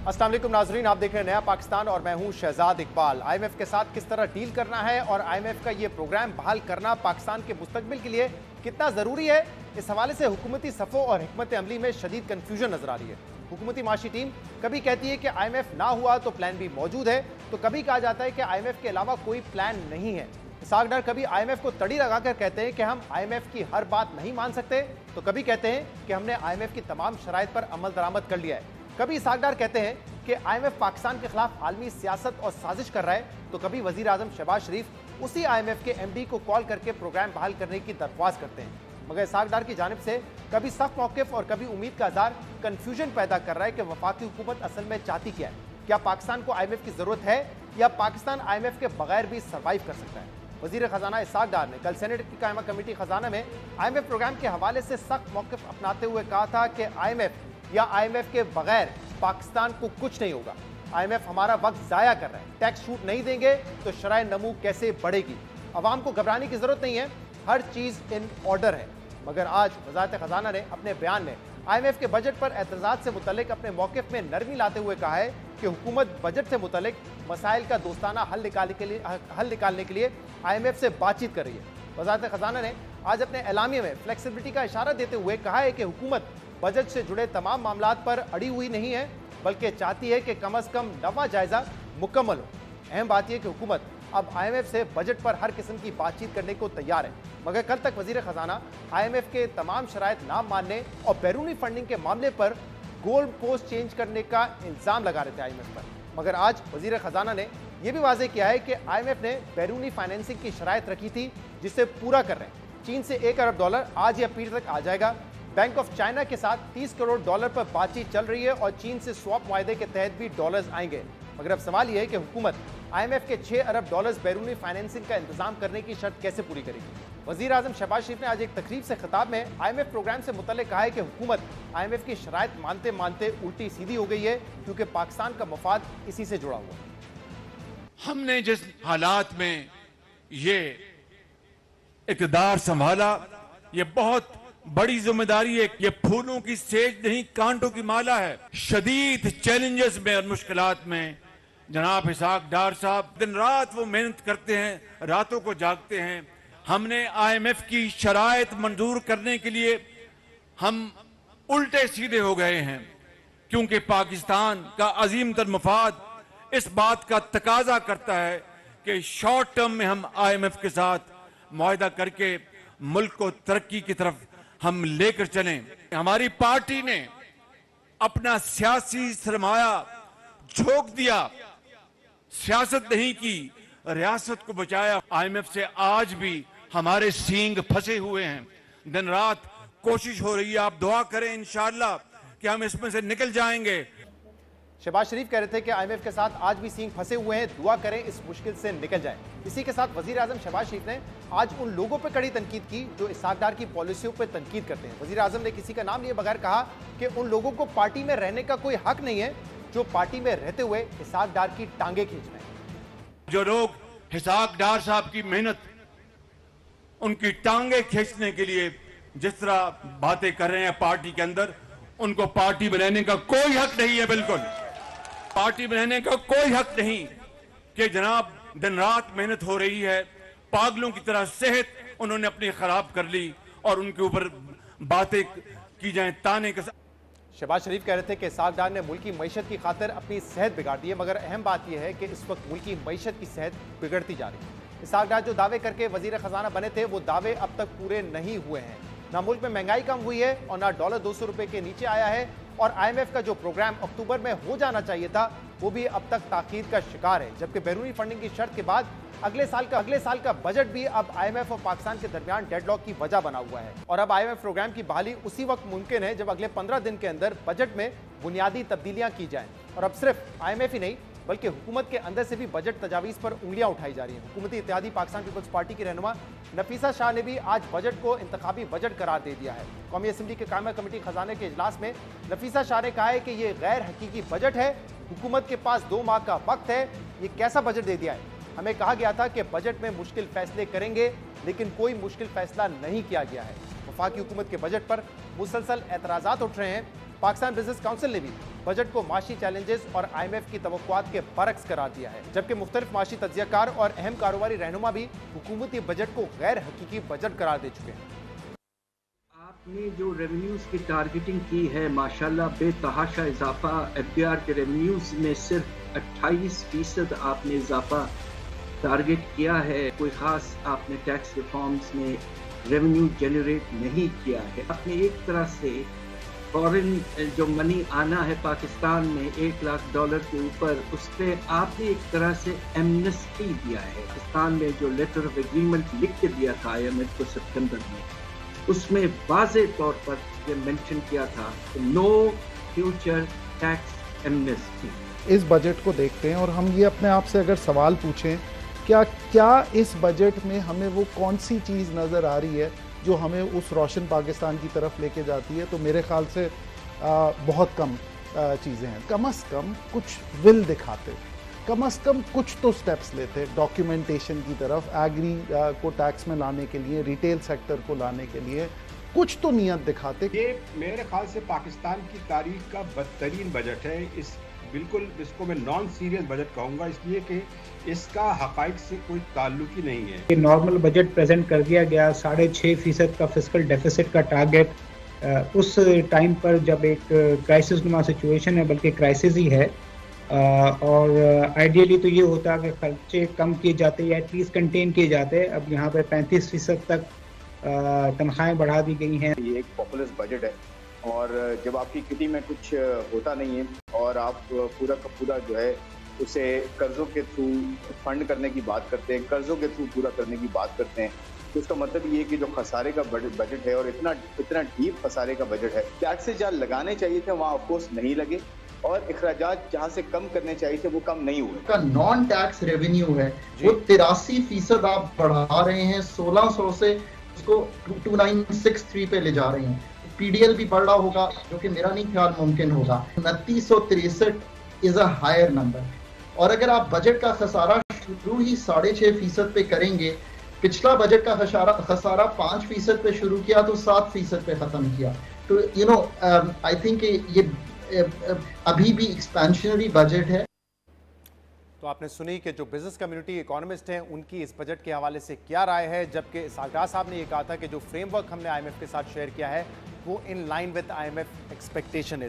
अस्सलाम वालेकुम नाजरीन, आप देख रहे हैं नया पाकिस्तान और मैं हूं शहजाद इकबाल। आईएमएफ के साथ किस तरह डील करना है और आईएमएफ का ये प्रोग्राम बहाल करना पाकिस्तान के मुस्तकबिल के लिए कितना जरूरी है, इस हवाले से हुकूमती सफ़ों और हिकमत अमली में शदीद कन्फ्यूजन नजर आ रही है। हुकूमती माशी टीम कभी कहती है कि आईएमएफ ना हुआ तो प्लान बी मौजूद है, तो कभी कहा जाता है कि आईएमएफ के अलावा कोई प्लान नहीं है। इसहाक डार कभी आईएमएफ को तड़ी लगाकर कहते हैं कि हम आईएमएफ की हर बात नहीं मान सकते, तो कभी कहते हैं कि हमने आईएमएफ की तमाम शराइत पर अमल दरामद कर लिया है। कभी इसहाक डार कहते हैं कि आईएमएफ पाकिस्तान के खिलाफ आलमी सियासत और साजिश कर रहा है, तो कभी वजीर आजम शहबाज शरीफ उसी आईएमएफ के एमडी को कॉल करके प्रोग्राम बहाल करने की दरख्वास्त करते हैं। मगर इसहाक डार की जानिब से कभी सख्त मौक़िफ़ और कभी उम्मीद का इज़हार कन्फ्यूजन पैदा कर रहा है कि वफाकी हुकूमत असल में चाहती क्या है। क्या पाकिस्तान को आईएमएफ की जरूरत है या पाकिस्तान आईएमएफ के बगैर भी सर्वाइव कर सकता है। वजीर खजाना इसहाक डार ने कल सेनेट की कायमा कमेटी खजाना में आईएमएफ प्रोग्राम के हवाले से सख्त मौक़िफ़ अपनाते हुए कहा था कि आईएमएफ या आईएमएफ के बगैर पाकिस्तान को कुछ नहीं होगा। आईएमएफ हमारा वक्त जाया कर रहा है, टैक्स छूट नहीं देंगे तो शराय नमू कैसे बढ़ेगी। अवाम को घबराने की जरूरत नहीं है, हर चीज इन ऑर्डर है। मगर आज वज़ारत खजाना ने अपने बयान में आईएमएफ के बजट पर एतराज़ात से मुतल्लिक अपने मौक़िफ़ में नरमी लाते हुए कहा है कि हुकूमत बजट से मुतल्लिक मसाइल का दोस्ताना हल निकालने के लिए आईएमएफ से बातचीत कर रही है। वज़ारत खजाना ने आज अपने एलामिये में फ्लेक्सिबिलिटी का इशारा देते हुए कहा है कि हुकूमत बजट से जुड़े तमाम मामलात पर अड़ी हुई नहीं है, बल्कि चाहती है कि कम अज़ कम नवा जायजा मुकम्मल हो। अहम बात यह कि हुकूमत अब आईएमएफ से बजट पर हर किस्म की बातचीत करने को तैयार है। मगर कल तक वजीर खजाना आईएमएफ के तमाम शराइत ना मानने और बैरूनी फंडिंग के मामले पर गोल पोस्ट चेंज करने का इल्ज़ाम लगा रहे थे आईएमएफ पर। मगर आज वजीर खजाना ने यह भी वाज़ेह किया है कि आईएमएफ ने बैरूनी फाइनेंसिंग की शराइत रखी थी, जिसे पूरा कर रहे हैं। चीन से $1 अरब आज या पीर तक आ जाएगा। बैंक ऑफ चाइना के साथ $30 करोड़ पर बातचीत चल रही है और चीन से स्वैप मुआहदे के तहत भी डॉलर्स आएंगे। मगर अब सवाल यह है कि हुकूमत आईएमएफ के $6 अरब बैरूनी फाइनेंसिंग का इंतजाम करने की शर्त कैसे पूरी करेगी। वजीर आजम शहबाज शरीफ ने आज एक तकरीब से खिताब में आईएमएफ प्रोग्राम से मुतल्लिक कहा है कि हुकूमत आईएमएफ की शराइत मानते मानते उल्टी सीधी हो गई है, क्योंकि पाकिस्तान का मफाद इसी से जुड़ा हुआ है। हमने जिस हालात में ये इक़्तिदार संभाला, ये बहुत बड़ी जिम्मेदारी है। ये फूलों की सेज नहीं, कांटों की माला है। शदीद चैलेंजेस में और मुश्किलात में जनाब इसहाक डार साहब दिन रात वो मेहनत करते हैं, रातों को जागते हैं। हमने आईएमएफ की शराइत मंजूर करने के लिए हम उल्टे सीधे हो गए हैं, क्योंकि पाकिस्तान का अजीम तर मफाद इस बात का तकाजा करता है कि शॉर्ट टर्म में हम आईएमएफ के साथ मुआहदा करके मुल्क को तरक्की की तरफ हम लेकर चलें। हमारी पार्टी ने अपना सियासी सरमाया झोंक दिया, सियासत नहीं की, रियासत को बचाया। आईएमएफ से आज भी हमारे सींग फंसे हुए हैं। दिन रात कोशिश हो रही है, आप दुआ करें इंशाअल्लाह कि हम इसमें से निकल जाएंगे। शहबाज शरीफ कह रहे थे कि आईएमएफ के साथ आज भी सींग फंसे हुए हैं, दुआ करें इस मुश्किल से निकल जाए। इसी के साथ वजीर आजम शहबाज शरीफ ने आज उन लोगों पर कड़ी तनकीद की जो इसहाक डार की पॉलिसियों पर तनकीद करते हैं। वजीर आजम ने किसी का नाम लिए बगैर कहा कि उन लोगों को पार्टी में रहने का कोई हक नहीं है जो पार्टी में रहते हुए इसहाक डार की टांगे खींच रहे हैं। जो लोग इसहाक डार साहब की मेहनत, उनकी टांगे खींचने के लिए जिस तरह बातें कर रहे हैं पार्टी के अंदर, उनको पार्टी में रहने का कोई हक नहीं है। बिल्कुल पार्टी में रहने का कोई हक नहीं कि जनाब दिन रात मेहनत हो रही है, पागलों की तरह सेहत उन्होंने अपनी खराब कर ली और उनके ऊपर बातें की जाए ताने के साथ। शहबाज शरीफ कह रहे थे कि इसहाक डार ने मुल्की मईशत की खातिर अपनी सेहत बिगाड़ दी है, मगर अहम बात यह है कि इस वक्त मुल्की मईशत की सेहत बिगड़ती जा रही है। इसहाक डार जो दावे करके वजीर खजाना बने थे, वो दावे अब तक पूरे नहीं हुए हैं। ना मुल्क में महंगाई कम हुई है और ना डॉलर $200 के नीचे आया है, और आईएमएफ का जो प्रोग्राम अक्टूबर में हो जाना चाहिए था वो भी अब तक ताखीर का शिकार है। जबकि बैरूनी फंडिंग की शर्त के बाद अगले साल का बजट भी अब आईएमएफ और पाकिस्तान के दरमियान डेडलॉक की वजह बना हुआ है। और अब आईएमएफ प्रोग्राम की बहाली उसी वक्त मुमकिन है जब अगले 15 दिन के अंदर बजट में बुनियादी तब्दीलियां की जाएं। और अब सिर्फ आईएमएफ ही नहीं बल्कि हुकूमत के अंदर से भी बजट तजावीज़ पर उंगलियां उठाई जा रही हैं। हुकूमती इत्तेहादी पाकिस्तान पीपल्स पार्टी की रहनुमा नफीसा शाह ने भी आज बजट को इंतखाबी बजट करार दे दिया है। कौमी असम्बली के कायमा कमेटी खजाने के इजलास में नफीसा शाह ने कहा है कि यह गैर हकीकी बजट है, हुकूमत के पास 2 माह का वक्त है, ये कैसा बजट दे दिया है। हमें कहा गया था कि बजट में मुश्किल फैसले करेंगे, लेकिन कोई मुश्किल फैसला नहीं किया गया है। वफाकी हुकूमत के बजट पर मुसलसल एतराज़ात उठ रहे हैं। पाकिस्तान बिजनेस काउंसिल ने भी बजट को माशी चैलेंजेस और IMF की तवक्कुआत के बरक्स करार दिया है, जबकि मुख्तलिफ माशी तज्जियाकार और अहम कारोबारी रहनुमा भी हुकूमती बजट को गैर हकीकी बजट करार दे चुके हैं। आपने जो रेवेन्यूज की टारगेटिंग की है माशाल्लाह बेतहाशा इजाफा, FBR के रेवेन्यूज में सिर्फ 28% आपने इजाफा टारगेट किया है। कोई खास आपने टैक्स रिफॉर्म्स में रेवेन्यू जनरेट नहीं किया है। आपने एक तरह से फॉरेन जो मनी आना है पाकिस्तान में $1 लाख के ऊपर, उस पर आपने एक तरह से एमनेस्टी दिया है। पाकिस्तान में जो लेटर ऑफ एग्रीमेंट लिख के दिया था IMF को सितंबर में, उसमें वाज़े तौर पर ये मेंशन किया था नो फ्यूचर टैक्स एमनेस्टी। इस बजट को देखते हैं और हम ये अपने आप से अगर सवाल पूछें, क्या इस बजट में हमें वो कौन सी चीज़ नज़र आ रही है जो हमें उस रोशन पाकिस्तान की तरफ लेके जाती है, तो मेरे ख्याल से बहुत कम चीज़ें हैं। कम से कम कुछ विल दिखाते, कम से कम कुछ तो स्टेप्स लेते डॉक्यूमेंटेशन की तरफ, एग्री को टैक्स में लाने के लिए, रिटेल सेक्टर को लाने के लिए कुछ तो नियत दिखाते। ये मेरे ख्याल से पाकिस्तान की तारीख का बदतरीन बजट है। बिल्कुल इसको मैं नॉन सीरियस बजट कहूँगा, इसलिए कि इसका हक़ाइक़ से कोई ताल्लुक ही नहीं है। नॉर्मल बजट प्रेजेंट कर दिया गया, 6.5% का फिस्कल डेफिसिट का टारगेट, उस टाइम पर जब एक क्राइसिस नुमा सिचुएशन है, बल्कि क्राइसिस ही है, और आइडियली तो ये होता कि खर्चे कम किए जाते या एटलीस्ट कंटेन किए जाते। अब यहाँ पे 35% तक तनख्वाहें बढ़ा दी गई हैं। ये एक पॉपुलिस्ट बजट है और जब आपकी किटी में कुछ होता नहीं है और आप पूरा का पूरा जो है उसे कर्जों के थ्रू फंड करने की बात करते हैं, कर्जों के थ्रू पूरा करने की बात करते हैं, तो उसका मतलब ये है कि जो खसारे का बजट है और इतना डीप खसारे का बजट है, टैक्सेस जहाँ लगाने चाहिए थे वहाँ ऑफकोर्स नहीं लगे और अखराजात जहाँ से कम करने चाहिए थे वो कम नहीं हुए। का नॉन टैक्स रेवेन्यू है वो 83% आप बढ़ा रहे हैं, 1600 से उसको 2963 पे ले जा रहे हैं। PDL भी बढ़ रहा होगा, जो कि मेरा नहीं ख्याल मुमकिन होगा। 2963 इज अ हायर नंबर। और अगर आप बजट का खसारा शुरू ही 6.5% पे करेंगे, पिछला बजट का खसारा 5% पे शुरू किया तो 7% पे खत्म किया, तो यू नो आई थिंक ये अभी भी एक्सपेंशनरी बजट है। तो आपने सुनी कि जो बिजनेस कम्युनिटी इकोनॉमिस्ट हैं उनकी इस बजट के हवाले से क्या राय है, जबकि सागरा साहब ने ये कहा था कि जो फ्रेमवर्क हमने IMF के साथ शेयर किया है वो in line with IMF expectation है।